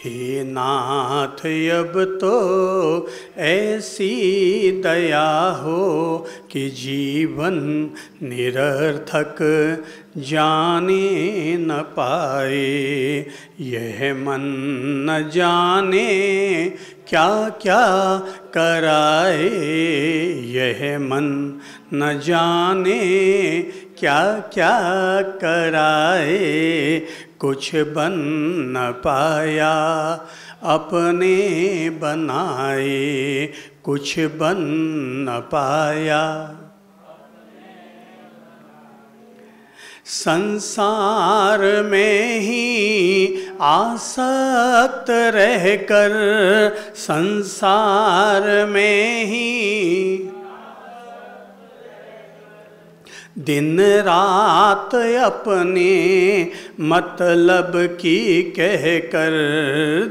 हे नाथ अब तो ऐसी दया हो कि जीवन निरर्थक जाने न पाए। यह मन न जाने क्या क्या कराए, यह मन न जाने क्या क्या कराए। कुछ बन न पाया अपने बनाए, कुछ बन न पाया। संसार में ही आसक्त रहकर, संसार में ही दिन रात अपने मतलब की कहकर,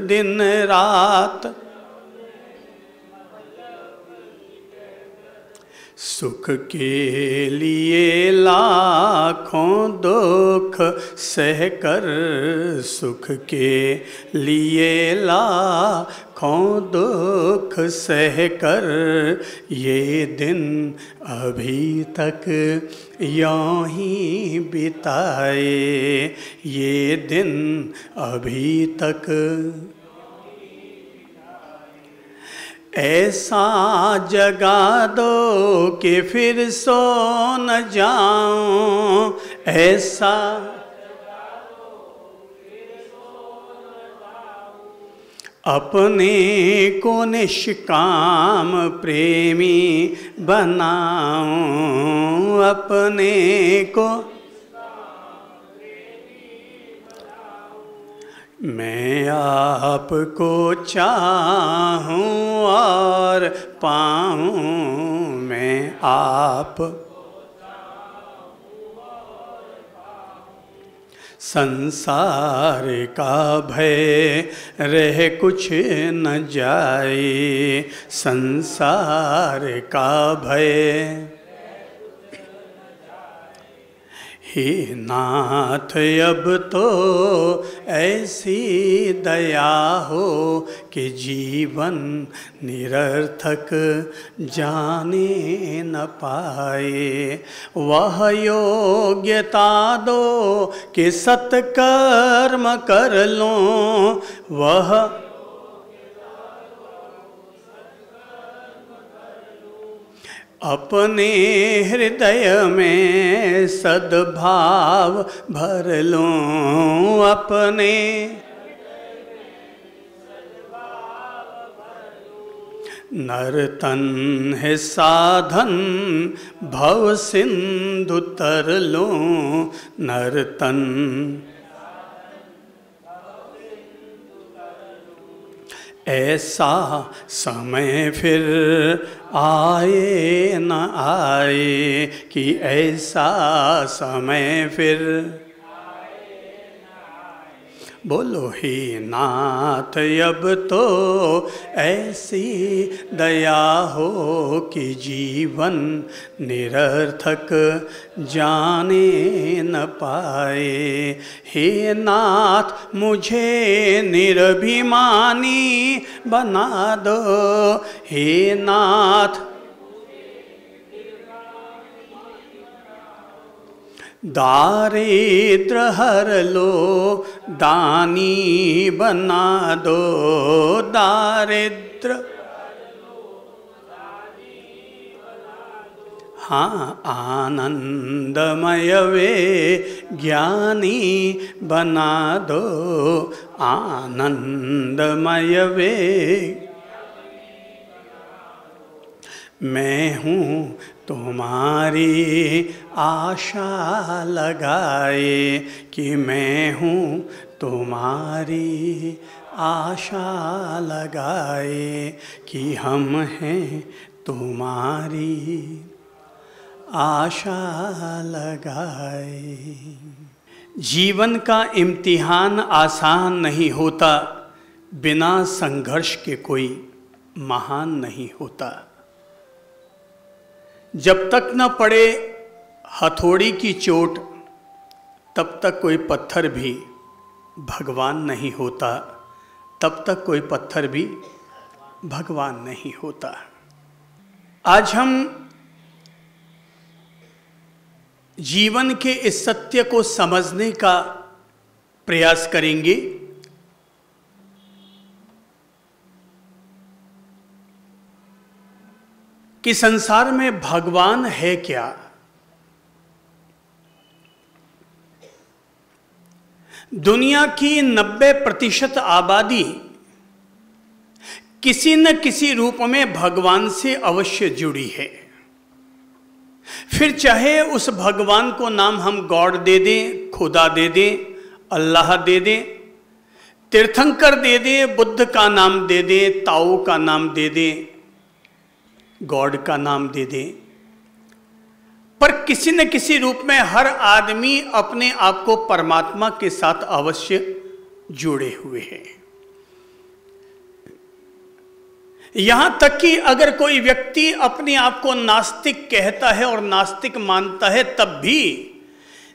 दिन रात सुख के लिए लाखों दुख सहकर, सुख के लिए लाखों दुख सहकर। ये दिन अभी तक यूं ही बिताए, ये दिन अभी तक। ऐसा जगा दो कि फिर सो न जाऊं, ऐसा अपने को निष्काम प्रेमी बनाऊं, अपने को मैं आपको चाहूं और पाऊं, मैं आप संसार का भय रह कुछ न जाए, संसार का भय। हे नाथ अब तो ऐसी दया हो कि जीवन निरर्थक जाने न पाए। वह योग्यता दो कि सत्कर्म कर लूं, वह अपने हृदय में सद्भाव भर लूं, अपने नर्तन है साधन भव सिंधु तर लूं, नर्तन ऐसा समय फिर आए न आए, कि ऐसा समय फिर बोलो। हे नाथ अब तो ऐसी दया हो कि जीवन निरर्थक जाने न पाए। हे नाथ मुझे निर्भिमानी बना दो, हे नाथ दारिद्र हर लो, दानी बना दो, दारिद्र हाँ आनंदमय वे ज्ञानी बना दो, आनंदमय वे। मैं हूँ तुम्हारी आशा लगाए, कि मैं हूँ तुम्हारी आशा लगाए, कि हम हैं तुम्हारी आशा लगाए। जीवन का इम्तिहान आसान नहीं होता, बिना संघर्ष के कोई महान नहीं होता। जब तक न पड़े हथौड़ी की चोट, तब तक कोई पत्थर भी भगवान नहीं होता। तब तक कोई पत्थर भी भगवान नहीं होता। आज हम जीवन के इस सत्य को समझने का प्रयास करेंगे कि संसार में भगवान है क्या। दुनिया की 90% आबादी किसी न किसी रूप में भगवान से अवश्य जुड़ी है। फिर चाहे उस भगवान को नाम हम गॉड दे दें, खुदा दे दें, अल्लाह दे दें, तीर्थंकर दे दें, बुद्ध का नाम दे दें, ताओ का नाम दे दें, गॉड का नाम दे दें, पर किसी न किसी रूप में हर आदमी अपने आप को परमात्मा के साथ अवश्य जुड़े हुए हैं। यहां तक कि अगर कोई व्यक्ति अपने आप को नास्तिक कहता है और नास्तिक मानता है, तब भी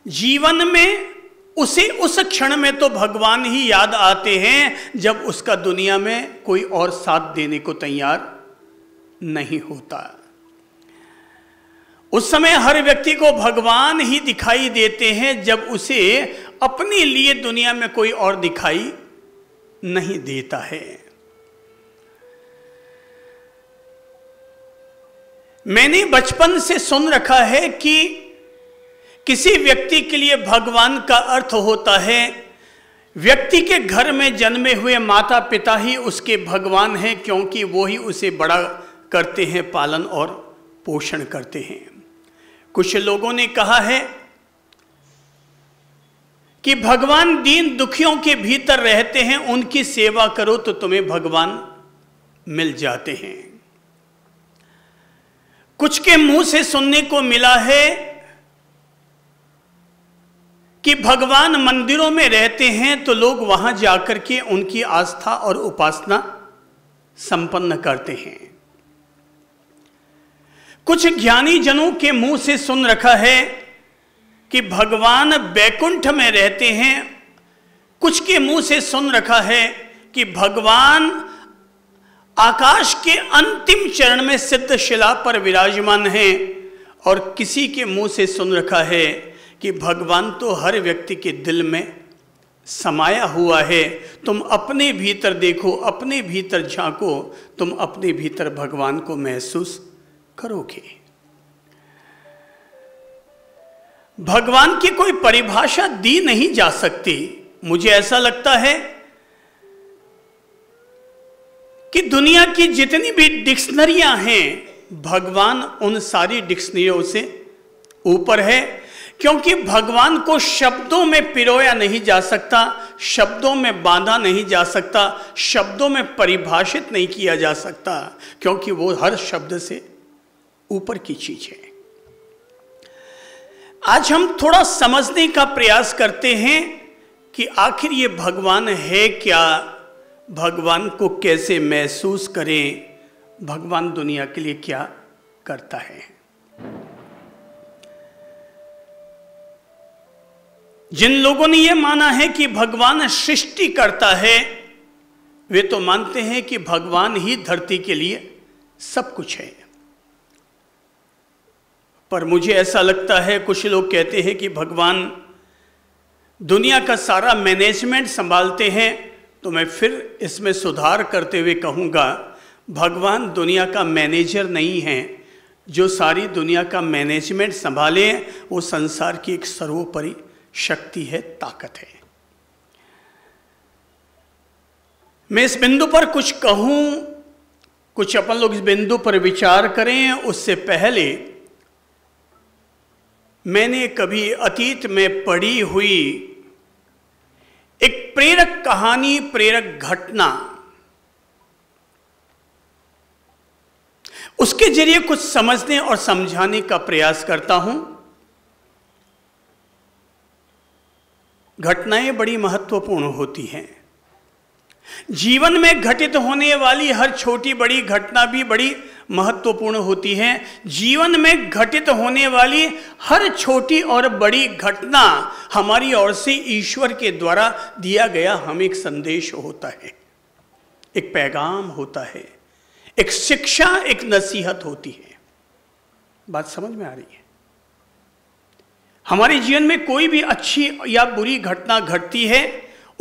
जीवन में उसे उस क्षण में तो भगवान ही याद आते हैं जब उसका दुनिया में कोई और साथ देने को तैयार नहीं होता। उस समय हर व्यक्ति को भगवान ही दिखाई देते हैं जब उसे अपने लिए दुनिया में कोई और दिखाई नहीं देता है। मैंने बचपन से सुन रखा है कि किसी व्यक्ति के लिए भगवान का अर्थ होता है व्यक्ति के घर में जन्मे हुए माता पिता ही उसके भगवान हैं, क्योंकि वो ही उसे बड़ा करते हैं, पालन और पोषण करते हैं। कुछ लोगों ने कहा है कि भगवान दीन दुखियों के भीतर रहते हैं, उनकी सेवा करो तो तुम्हें भगवान मिल जाते हैं। कुछ के मुंह से सुनने को मिला है कि भगवान मंदिरों में रहते हैं तो लोग वहां जाकर के उनकी आस्था और उपासना संपन्न करते हैं। कुछ ज्ञानी जनों के मुंह से सुन रखा है कि भगवान बैकुंठ में रहते हैं। कुछ के मुंह से सुन रखा है कि भगवान आकाश के अंतिम चरण में सिद्ध शिला पर विराजमान हैं, और किसी के मुंह से सुन रखा है कि भगवान तो हर व्यक्ति के दिल में समाया हुआ है। तुम अपने भीतर देखो, अपने भीतर झांको, तुम अपने भीतर भगवान को महसूस करोगे। भगवान की कोई परिभाषा दी नहीं जा सकती। मुझे ऐसा लगता है कि दुनिया की जितनी भी डिक्शनरियां हैं, भगवान उन सारी डिक्शनरियों से ऊपर है, क्योंकि भगवान को शब्दों में पिरोया नहीं जा सकता, शब्दों में बांधा नहीं जा सकता, शब्दों में परिभाषित नहीं किया जा सकता, क्योंकि वो हर शब्द से ऊपर की चीज है। आज हम थोड़ा समझने का प्रयास करते हैं कि आखिर ये भगवान है क्या, भगवान को कैसे महसूस करें, भगवान दुनिया के लिए क्या करता है। जिन लोगों ने यह माना है कि भगवान सृष्टि करता है, वे तो मानते हैं कि भगवान ही धरती के लिए सब कुछ है। पर मुझे ऐसा लगता है, कुछ लोग कहते हैं कि भगवान दुनिया का सारा मैनेजमेंट संभालते हैं, तो मैं फिर इसमें सुधार करते हुए कहूँगा, भगवान दुनिया का मैनेजर नहीं है। जो सारी दुनिया का मैनेजमेंट संभाले वो संसार की एक सर्वोपरि शक्ति है, ताकत है। मैं इस बिंदु पर कुछ कहूँ, कुछ अपन लोग इस बिंदु पर विचार करें, उससे पहले मैंने कभी अतीत में पढ़ी हुई एक प्रेरक कहानी, प्रेरक घटना, उसके जरिए कुछ समझने और समझाने का प्रयास करता हूं। घटनाएं बड़ी महत्वपूर्ण होती हैं। जीवन में घटित होने वाली हर छोटी बड़ी घटना भी बड़ी महत्वपूर्ण होती है। जीवन में घटित होने वाली हर छोटी और बड़ी घटना हमारी ओर से ईश्वर के द्वारा दिया गया हमें एक संदेश होता है। एक पैगाम होता है, एक शिक्षा, एक नसीहत होती है। बात समझ में आ रही है? हमारे जीवन में कोई भी अच्छी या बुरी घटना घटती है,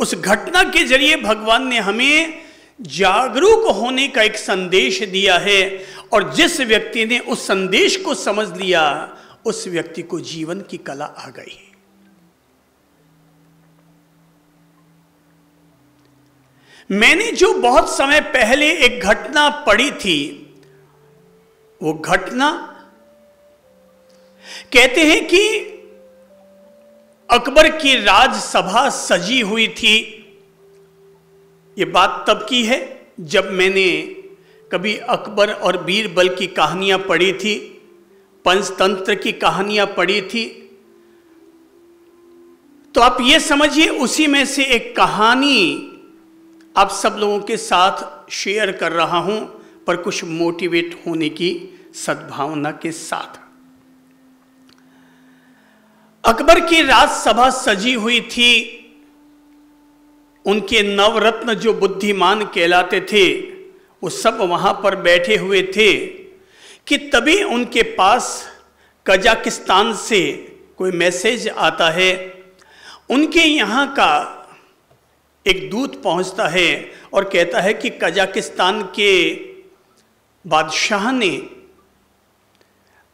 उस घटना के जरिए भगवान ने हमें जागरूक होने का एक संदेश दिया है, और जिस व्यक्ति ने उस संदेश को समझ लिया, उस व्यक्ति को जीवन की कला आ गई। मैंने जो बहुत समय पहले एक घटना पढ़ी थी, वो घटना कहते हैं कि अकबर की राजसभा सजी हुई थी। ये बात तब की है जब मैंने कभी अकबर और बीरबल की कहानियां पढ़ी थी, पंचतंत्र की कहानियां पढ़ी थी। तो आप ये समझिए, उसी में से एक कहानी आप सब लोगों के साथ शेयर कर रहा हूं, पर कुछ मोटिवेट होने की सद्भावना के साथ। अकबर की राजसभा सजी हुई थी। उनके नवरत्न जो बुद्धिमान कहलाते थे, वो सब वहां पर बैठे हुए थे कि तभी उनके पास कजाकिस्तान से कोई मैसेज आता है। उनके यहाँ का एक दूत पहुंचता है और कहता है कि कजाकिस्तान के बादशाह ने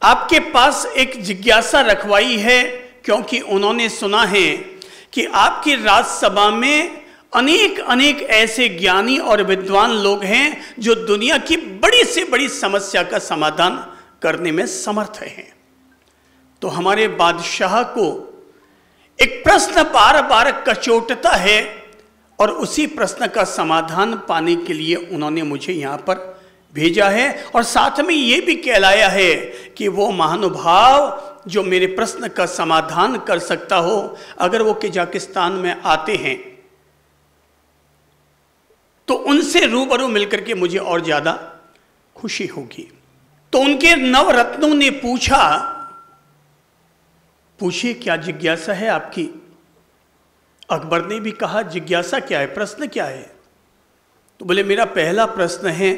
आपके पास एक जिज्ञासा रखवाई है, क्योंकि उन्होंने सुना है कि आपकी राजसभा में अनेक अनेक ऐसे ज्ञानी और विद्वान लोग हैं जो दुनिया की बड़ी से बड़ी समस्या का समाधान करने में समर्थ हैं। तो हमारे बादशाह को एक प्रश्न बार बार कचोटता है, और उसी प्रश्न का समाधान पाने के लिए उन्होंने मुझे यहाँ पर भेजा है, और साथ में ये भी कहलाया है कि वो महानुभाव जो मेरे प्रश्न का समाधान कर सकता हो, अगर वो कजाकिस्तान में आते हैं तो उनसे रूबरू मिलकर के मुझे और ज्यादा खुशी होगी। तो उनके नवरत्नों ने पूछा, पूछिए क्या जिज्ञासा है आपकी। अकबर ने भी कहा, जिज्ञासा क्या है, प्रश्न क्या है। तो बोले, मेरा पहला प्रश्न है,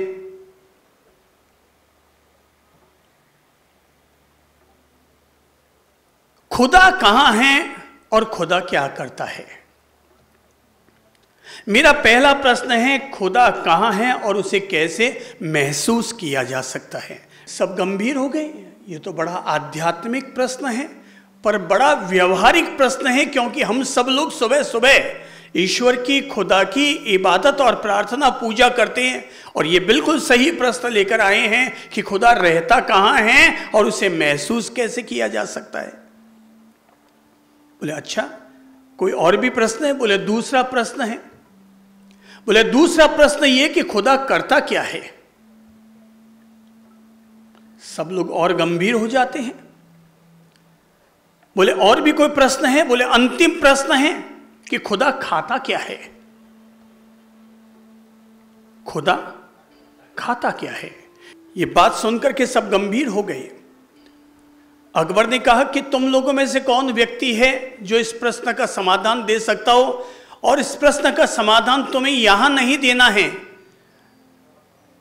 खुदा कहां है और खुदा क्या करता है। मेरा पहला प्रश्न है, खुदा कहां है और उसे कैसे महसूस किया जा सकता है। सब गंभीर हो गए, ये तो बड़ा आध्यात्मिक प्रश्न है, पर बड़ा व्यवहारिक प्रश्न है, क्योंकि हम सब लोग सुबह सुबह ईश्वर की, खुदा की इबादत और प्रार्थना पूजा करते हैं, और ये बिल्कुल सही प्रश्न लेकर आए हैं कि खुदा रहता कहां है और उसे महसूस कैसे किया जा सकता है। बोले, अच्छा कोई और भी प्रश्न है। बोले, दूसरा प्रश्न है। बोले, दूसरा प्रश्न ये कि खुदा करता क्या है। सब लोग और गंभीर हो जाते हैं। बोले, और भी कोई प्रश्न है। बोले, अंतिम प्रश्न है कि खुदा खाता क्या है। खुदा खाता क्या है। ये बात सुनकर के सब गंभीर हो गए। अकबर ने कहा कि तुम लोगों में से कौन व्यक्ति है जो इस प्रश्न का समाधान दे सकता हो, और इस प्रश्न का समाधान तुम्हें यहां नहीं देना है,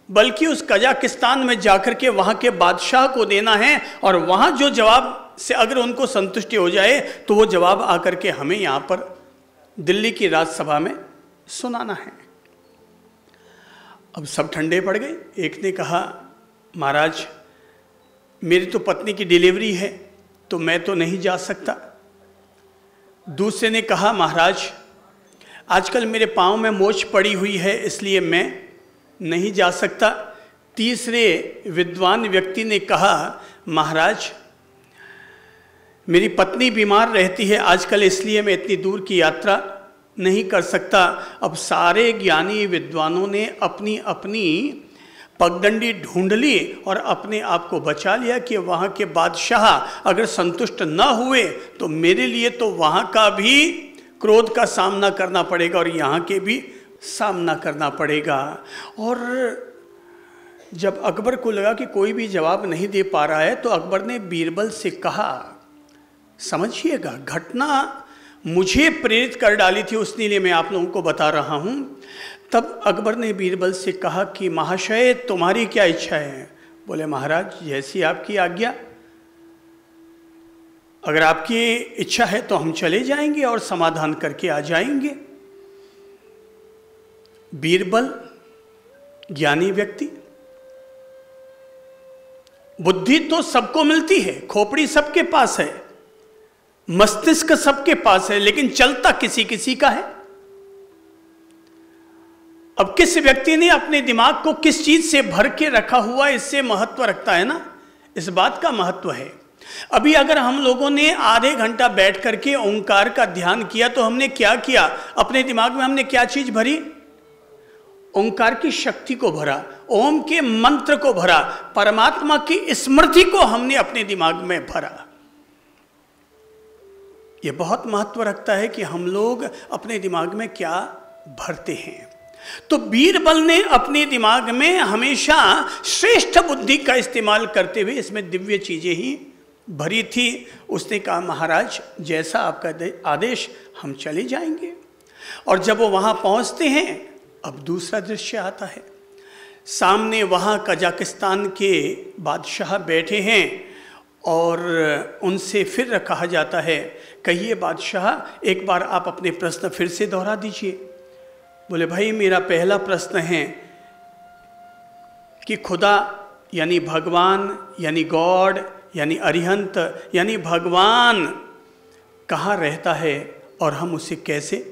बल्कि उस कजाकिस्तान में जाकर के वहां के बादशाह को देना है, और वहां जो जवाब से अगर उनको संतुष्टि हो जाए तो वो जवाब आकर के हमें यहां पर दिल्ली की राजसभा में सुनाना है। अब सब ठंडे पड़ गए। एक ने कहा, महाराज मेरी तो पत्नी की डिलीवरी है, तो मैं तो नहीं जा सकता। दूसरे ने कहा, महाराज आजकल मेरे पाँव में मोच पड़ी हुई है, इसलिए मैं नहीं जा सकता। तीसरे विद्वान व्यक्ति ने कहा, महाराज मेरी पत्नी बीमार रहती है आजकल, इसलिए मैं इतनी दूर की यात्रा नहीं कर सकता। अब सारे ज्ञानी विद्वानों ने अपनी अपनी पगडंडी ढूंढ ली और अपने आप को बचा लिया कि वहाँ के बादशाह अगर संतुष्ट न हुए तो मेरे लिए तो वहाँ का भी क्रोध का सामना करना पड़ेगा और यहाँ के भी सामना करना पड़ेगा। और जब अकबर को लगा कि कोई भी जवाब नहीं दे पा रहा है, तो अकबर ने बीरबल से कहा, समझिएगा घटना मुझे प्रेरित कर डाली थी, उसके लिए मैं आप लोगों को बता रहा हूँ। तब अकबर ने बीरबल से कहा कि महाशय तुम्हारी क्या इच्छा है? बोले महाराज जैसी आपकी आज्ञा, अगर आपकी इच्छा है तो हम चले जाएंगे और समाधान करके आ जाएंगे। बीरबल ज्ञानी व्यक्ति, बुद्धि तो सबको मिलती है, खोपड़ी सबके पास है, मस्तिष्क सबके पास है, लेकिन चलता किसी किसी का है। अब किस व्यक्ति ने अपने दिमाग को किस चीज से भर के रखा हुआ, इससे महत्व रखता है ना, इस बात का महत्व है। अभी अगर हम लोगों ने आधे घंटा बैठ करके ओंकार का ध्यान किया तो हमने क्या किया? अपने दिमाग में हमने क्या चीज भरी? ओंकार की शक्ति को भरा, ओम के मंत्र को भरा, परमात्मा की स्मृति को हमने अपने दिमाग में भरा। यह बहुत महत्व रखता है कि हम लोग अपने दिमाग में क्या भरते हैं। तो बीरबल ने अपने दिमाग में हमेशा श्रेष्ठ बुद्धि का इस्तेमाल करते हुए इसमें दिव्य चीजें ही भरी थी। उसने कहा महाराज जैसा आपका आदेश, हम चले जाएंगे। और जब वो वहां पहुंचते हैं, अब दूसरा दृश्य आता है। सामने वहां कजाकिस्तान के बादशाह बैठे हैं और उनसे फिर कहा जाता है, कहिए बादशाह, एक बार आप अपने प्रश्न फिर से दोहरा दीजिए। बोले भाई मेरा पहला प्रश्न है कि खुदा यानी भगवान यानी गॉड यानी अरिहंत यानी भगवान कहाँ रहता है और हम उसे कैसे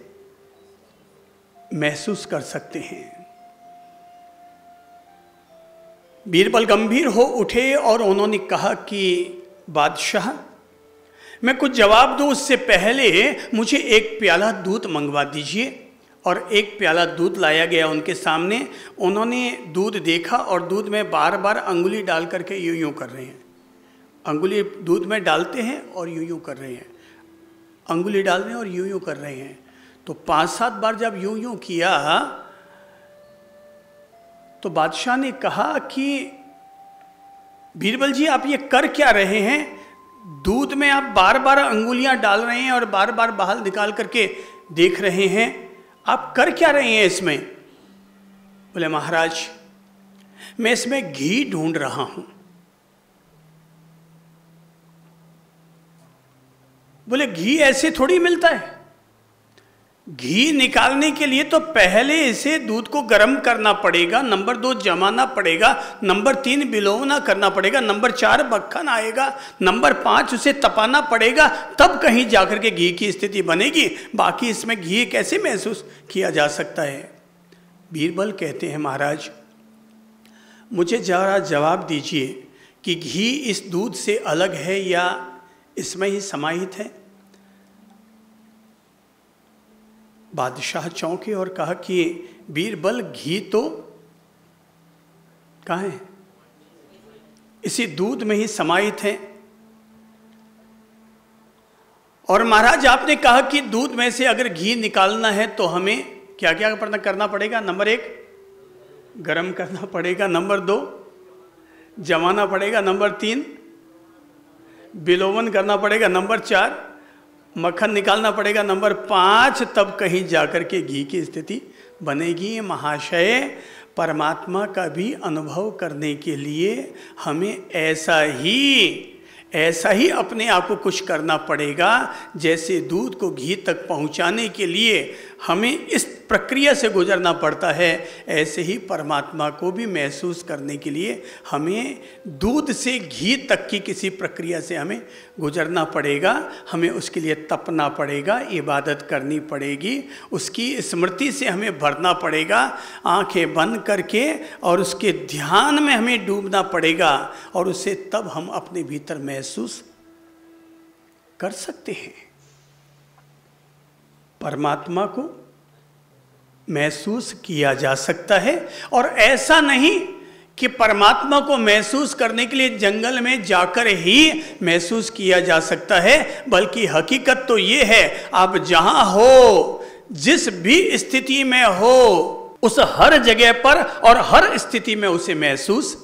महसूस कर सकते हैं? बीरबल गंभीर हो उठे और उन्होंने कहा कि बादशाह, मैं कुछ जवाब दूं उससे पहले मुझे एक प्याला दूध मंगवा दीजिए। और एक प्याला दूध लाया गया उनके सामने। उन्होंने दूध देखा और दूध में बार बार अंगुली डाल करके यूं यूं कर रहे हैं। अंगुली दूध में डालते हैं और यूं यूं कर रहे हैं, अंगुली डाल रहे हैं और यूं यूं कर रहे हैं। तो 5-7 बार जब यूं यूं किया तो बादशाह ने कहा कि बीरबल जी आप ये कर क्या रहे हैं? दूध में आप बार बार अंगुलियां डाल रहे हैं और बार बार बाहर निकाल करके देख रहे हैं, आप कर क्या रहे हैं इसमें? बोले महाराज मैं इसमें घी ढूंढ रहा हूं। बोले घी ऐसे थोड़ी मिलता है। घी निकालने के लिए तो पहले इसे दूध को गर्म करना पड़ेगा, नंबर 2 जमाना पड़ेगा, नंबर 3 बिलोवना करना पड़ेगा, नंबर 4 मक्खन आएगा, नंबर 5 उसे तपाना पड़ेगा, तब कहीं जाकर के घी की स्थिति बनेगी। बाकी इसमें घी कैसे महसूस किया जा सकता है? बीरबल कहते हैं महाराज मुझे जरा जवाब दीजिए कि घी इस दूध से अलग है या इसमें ही समाहित है? बादशाह चौंके और कहा कि बीरबल घी तो कहाँ है? इसी दूध में ही समाहित है। और महाराज आपने कहा कि दूध में से अगर घी निकालना है तो हमें क्या क्या करना पड़ेगा? नंबर 1 गरम करना पड़ेगा, नंबर 2 जमाना पड़ेगा, नंबर 3 बिलोवन करना पड़ेगा, नंबर 4 मक्खन निकालना पड़ेगा, नंबर 5 तब कहीं जाकर के घी की स्थिति बनेगी। महाशय परमात्मा का भी अनुभव करने के लिए हमें ऐसा ही अपने आप को कुछ करना पड़ेगा। जैसे दूध को घी तक पहुंचाने के लिए हमें इस प्रक्रिया से गुजरना पड़ता है, ऐसे ही परमात्मा को भी महसूस करने के लिए हमें दूध से घी तक की किसी प्रक्रिया से हमें गुजरना पड़ेगा। हमें उसके लिए तपना पड़ेगा, इबादत करनी पड़ेगी, उसकी स्मृति से हमें भरना पड़ेगा, आंखें बंद करके, और उसके ध्यान में हमें डूबना पड़ेगा, और उसे तब हम अपने भीतर महसूस कर सकते हैं। परमात्मा को महसूस किया जा सकता है, और ऐसा नहीं कि परमात्मा को महसूस करने के लिए जंगल में जाकर ही महसूस किया जा सकता है, बल्कि हकीकत तो ये है आप जहां हो, जिस भी स्थिति में हो, उस हर जगह पर और हर स्थिति में उसे महसूस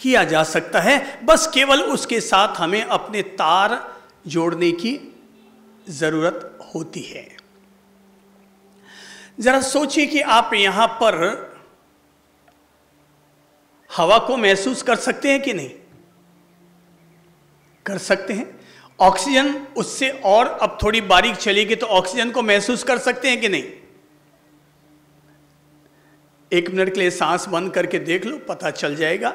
किया जा सकता है। बस केवल उसके साथ हमें अपने तार जोड़ने की जरूरत होती है। जरा सोचिए कि आप यहां पर हवा को महसूस कर सकते हैं कि नहीं? कर सकते हैं। ऑक्सीजन उससे और अब थोड़ी बारीक चलेगी तो ऑक्सीजन को महसूस कर सकते हैं कि नहीं? 1 मिनट के लिए सांस बंद करके देख लो, पता चल जाएगा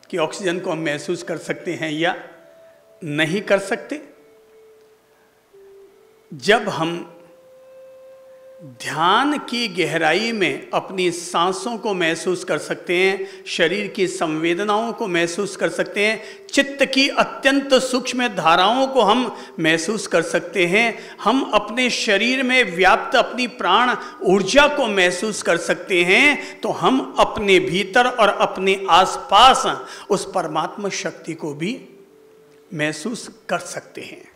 कि ऑक्सीजन को हम महसूस कर सकते हैं या नहीं कर सकते। जब हम ध्यान की गहराई में अपनी सांसों को महसूस कर सकते हैं, शरीर की संवेदनाओं को महसूस कर सकते हैं, चित्त की अत्यंत सूक्ष्म धाराओं को हम महसूस कर सकते हैं, हम अपने शरीर में व्याप्त अपनी प्राण ऊर्जा को महसूस कर सकते हैं, तो हम अपने भीतर और अपने आसपास उस परमात्मा शक्ति को भी महसूस कर सकते हैं।